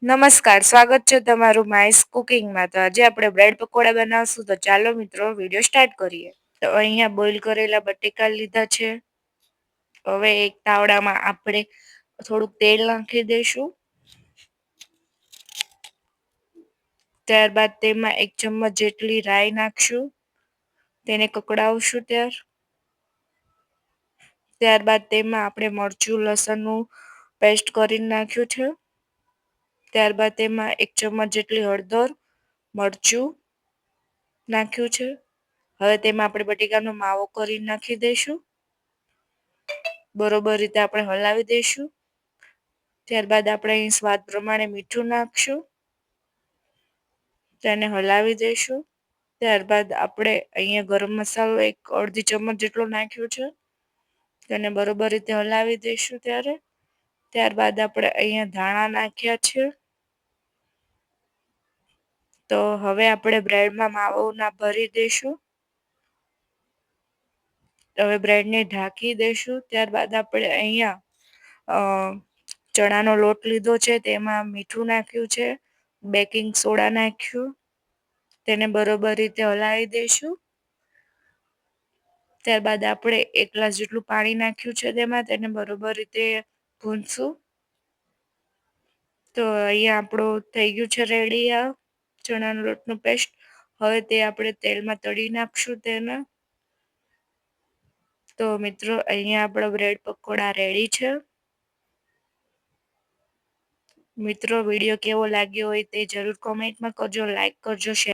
નમસ્કાર, સ્વાગત છે તમારું માઇસ કુકિંગમાં. તો આજે આપણે બ્રેડ પકોડા બનાવશું. તો ચાલો મિત્રો વિડીયો સ્ટાર્ટ કરીએ. તો અહીંયા બોઇલ કરેલા બટેકા લીધા છે. હવે એક તાવડામાં આપણે થોડુંક તેલ નાખી દઈશું. ત્યારબાદ તેમાં 1 ચમચ જેટલી રાઈ નાખશું. તેને કકડાવશું ત્યારબાદ તેમાં આપણે મરચું લસણનું પેસ્ટ કરીને નાખ્યું છે. ત્યારબાદ તેમાં 1 ચમચ જેટલી હળદર, મરચું નાખ્યું છે. હવે તેમાં આપણે બટેકાનો માવો કરીને નાખી દઈશું. બરોબર રીતે આપણે હલાવી દઈશું. ત્યારબાદ આપણે અહીં સ્વાદ પ્રમાણે મીઠું નાખશું. તેને હલાવી દઈશું. ત્યારબાદ આપણે અહીંયા ગરમ મસાલો 1 અડધી ચમચ જેટલો નાખ્યો છે. તેને બરોબર રીતે હલાવી દઈશું. ત્યારબાદ આપણે અહીંયા ધાણા નાખ્યા છે. તો હવે આપણે બ્રેડમાં માવો ભરી દઈશું. હવે બ્રેડને ઢાંકી દઈશું. ત્યારબાદ આપણે અહીંયા ચણાનો લોટ લીધો છે. તેમાં મીઠું નાખ્યું છે, બેકિંગ સોડા નાખ્યું. તેને બરોબર રીતે હલાવી દઈશું. ત્યારબાદ આપણે 1 ગ્લાસ જેટલું પાણી નાખ્યું છે. તેને બરોબર રીતે ભૂનશું. તો અહીંયા આપણું થઈ ગયું છે રેડી ચણાનો લોટનું પેસ્ટ. હવે તે આપણે તેલમાં તળી નાખશું તેને. તો મિત્રો અહીંયા આપણા બ્રેડ પકોડા રેડી છે. મિત્રો વિડીયો કેવો લાગ્યો હોય તે જરૂર કોમેન્ટમાં કરજો, લાઈક કરજો, શેર